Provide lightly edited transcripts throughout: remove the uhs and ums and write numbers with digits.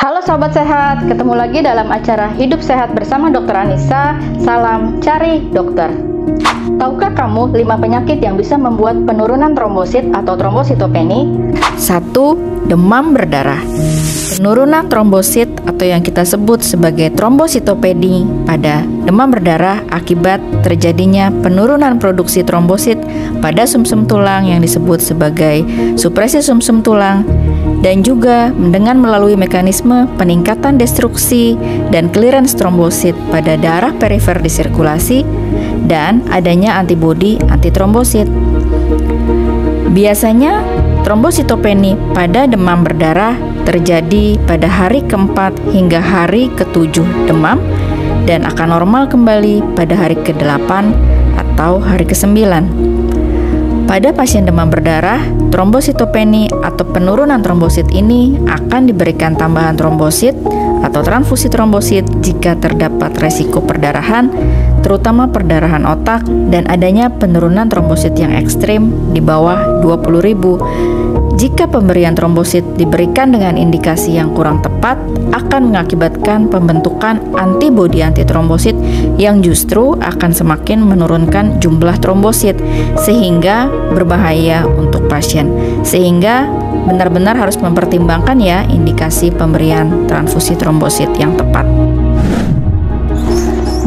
Halo Sobat Sehat, ketemu lagi dalam acara Hidup Sehat bersama Dr. Anissa. Salam cari dokter. Tahukah kamu 5 penyakit yang bisa membuat penurunan trombosit atau trombositopeni? 1. Demam berdarah. Penurunan trombosit atau yang kita sebut sebagai trombositopeni pada demam berdarah akibat terjadinya penurunan produksi trombosit pada sumsum tulang yang disebut sebagai supresi sumsum tulang, dan juga dengan melalui mekanisme peningkatan destruksi dan clearance trombosit pada darah perifer di sirkulasi dan adanya antibodi antitrombosit. Biasanya trombositopeni pada demam berdarah terjadi pada hari ke-4 hingga hari ke-7 demam dan akan normal kembali pada hari ke-8 atau hari ke-9. Pada pasien demam berdarah, trombositopeni atau penurunan trombosit ini akan diberikan tambahan trombosit atau transfusi trombosit jika terdapat resiko perdarahan, terutama perdarahan otak dan adanya penurunan trombosit yang ekstrim di bawah 20.000. Jika pemberian trombosit diberikan dengan indikasi yang kurang tepat, akan mengakibatkan pembentukan antibodi antitrombosit yang justru akan semakin menurunkan jumlah trombosit sehingga berbahaya untuk pasien. Sehingga benar-benar harus mempertimbangkan ya indikasi pemberian transfusi trombosit yang tepat.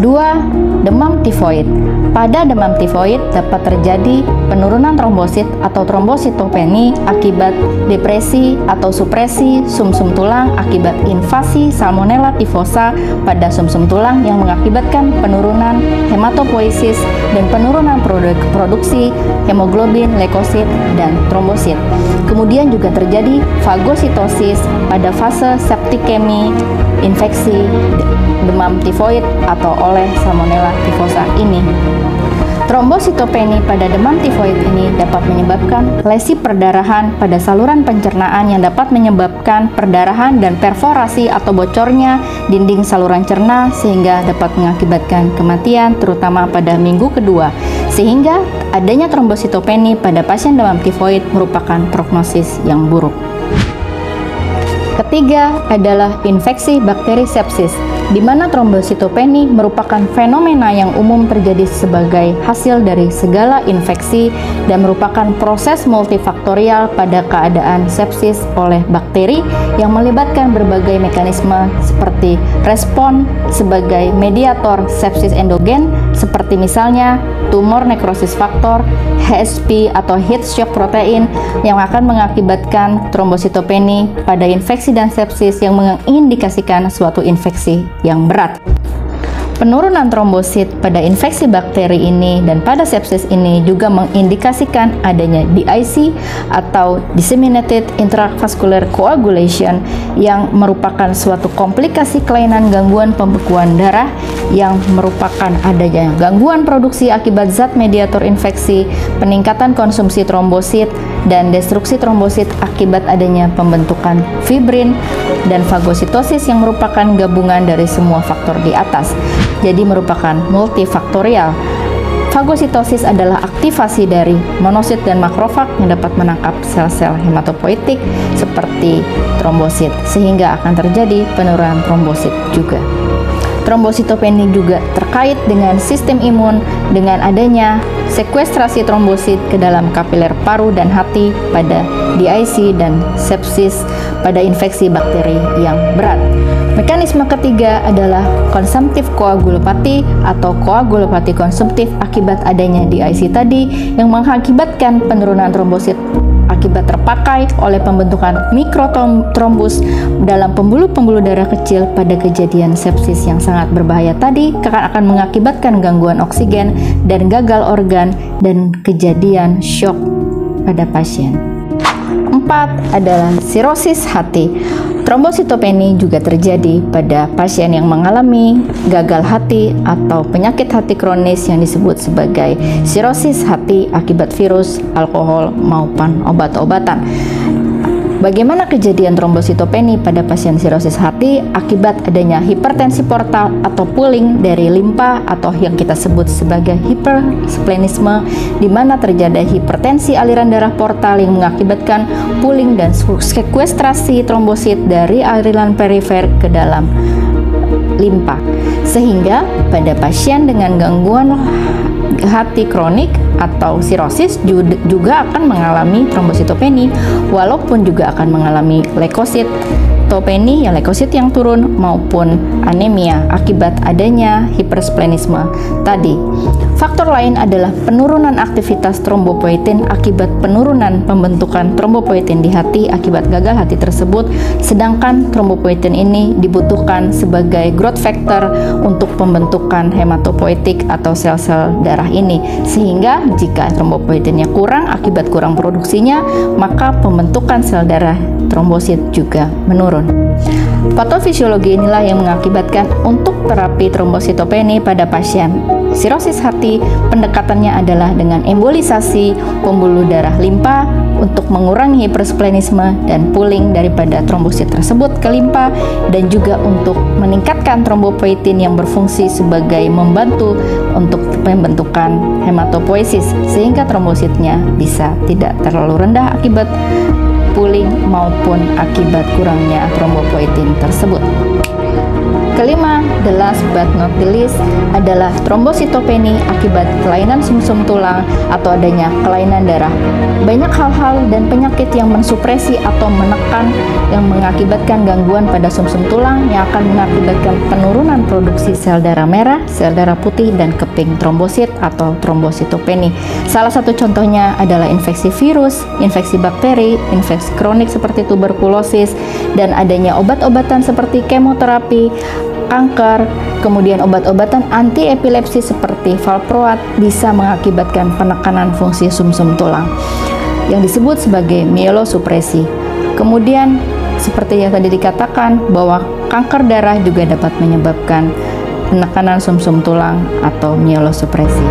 2. Demam tifoid. Pada demam tifoid dapat terjadi penurunan trombosit atau trombositopeni akibat depresi atau supresi sumsum tulang akibat invasi Salmonella typhosa pada sumsum tulang yang mengakibatkan penurunan hematopoiesis dan penurunan produksi hemoglobin, leukosit, dan trombosit. Kemudian juga terjadi fagositosis pada fase septikemi infeksi demam tifoid atau oleh Salmonella typhosa ini. Trombositopeni pada demam tifoid ini dapat menyebabkan lesi perdarahan pada saluran pencernaan yang dapat menyebabkan perdarahan dan perforasi atau bocornya dinding saluran cerna sehingga dapat mengakibatkan kematian terutama pada minggu kedua. Sehingga adanya trombositopeni pada pasien demam tifoid merupakan prognosis yang buruk. Ketiga adalah infeksi bakteri sepsis, di mana trombositopeni merupakan fenomena yang umum terjadi sebagai hasil dari segala infeksi dan merupakan proses multifaktorial pada keadaan sepsis oleh bakteri yang melibatkan berbagai mekanisme seperti respon sebagai mediator sepsis endogen seperti misalnya tumor necrosis factor, HSP atau heat shock protein yang akan mengakibatkan trombositopeni pada infeksi dan sepsis yang mengindikasikan suatu infeksi yang berat. Penurunan trombosit pada infeksi bakteri ini dan pada sepsis ini juga mengindikasikan adanya DIC atau Disseminated Intravascular Coagulation yang merupakan suatu komplikasi kelainan gangguan pembekuan darah yang merupakan adanya gangguan produksi akibat zat mediator infeksi, peningkatan konsumsi trombosit, dan destruksi trombosit akibat adanya pembentukan fibrin dan fagositosis yang merupakan gabungan dari semua faktor di atas. Jadi merupakan multifaktorial. Fagositosis adalah aktivasi dari monosit dan makrofag yang dapat menangkap sel-sel hematopoietik seperti trombosit sehingga akan terjadi penurunan trombosit juga. Trombositopeni juga terkait dengan sistem imun dengan adanya sekuestrasi trombosit ke dalam kapiler paru dan hati pada DIC dan sepsis pada infeksi bakteri yang berat. Mekanisme ketiga adalah konsumtif koagulopati atau koagulopati konsumtif akibat adanya DIC tadi yang mengakibatkan penurunan trombosit akibat terpakai oleh pembentukan mikrotrombus dalam pembuluh-pembuluh darah kecil pada kejadian sepsis yang sangat berbahaya tadi akan mengakibatkan gangguan oksigen dan gagal organ dan kejadian shock pada pasien. 4 adalah sirosis hati. Trombositopeni juga terjadi pada pasien yang mengalami gagal hati atau penyakit hati kronis yang disebut sebagai sirosis hati akibat virus, alkohol, maupun obat-obatan. Bagaimana kejadian trombositopeni pada pasien sirosis hati akibat adanya hipertensi portal atau pooling dari limpa atau yang kita sebut sebagai hipersplenisme, di mana terjadi hipertensi aliran darah portal yang mengakibatkan pooling dan sekuestrasi trombosit dari aliran perifer ke dalam limpa, sehingga pada pasien dengan gangguan hati kronik atau sirosis juga akan mengalami trombositopeni, walaupun juga akan mengalami leukositopeni, ya leukosit yang turun, maupun anemia akibat adanya hipersplenisme tadi. Faktor lain adalah penurunan aktivitas trombopoietin akibat penurunan pembentukan trombopoietin di hati akibat gagal hati tersebut, sedangkan trombopoietin ini dibutuhkan sebagai growth factor untuk pembentukan hematopoietik atau sel-sel darah ini, sehingga jika trombopoietinnya kurang akibat kurang produksinya, maka pembentukan sel darah trombosit juga menurun. Patofisiologi inilah yang mengakibatkan untuk terapi trombositopeni pada pasien sirosis hati, pendekatannya adalah dengan embolisasi pembuluh darah limpa untuk mengurangi hipersplenisme dan pooling daripada trombosit tersebut ke limpa, dan juga untuk meningkatkan trombopoietin yang berfungsi sebagai membantu untuk pembentukan hematopoiesis, sehingga trombositnya bisa tidak terlalu rendah akibat pooling maupun akibat kurangnya trombopoietin tersebut. Kelima, the last but not the least, adalah trombositopeni akibat kelainan sumsum tulang atau adanya kelainan darah. Banyak hal-hal dan penyakit yang mensupresi atau menekan yang mengakibatkan gangguan pada sumsum tulang yang akan mengakibatkan penurunan produksi sel darah merah, sel darah putih, dan keping trombosit atau trombositopeni. Salah satu contohnya adalah infeksi virus, infeksi bakteri, infeksi kronik seperti tuberkulosis, dan adanya obat-obatan seperti kemoterapi, kanker, kemudian obat-obatan anti epilepsi seperti valproat bisa mengakibatkan penekanan fungsi sumsum tulang yang disebut sebagai mielosupresi. Kemudian seperti yang tadi dikatakan bahwa kanker darah juga dapat menyebabkan penekanan sumsum tulang atau mielosupresi.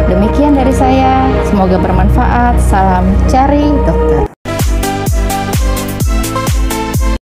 Demikian dari saya, semoga bermanfaat. Salam cari dokter.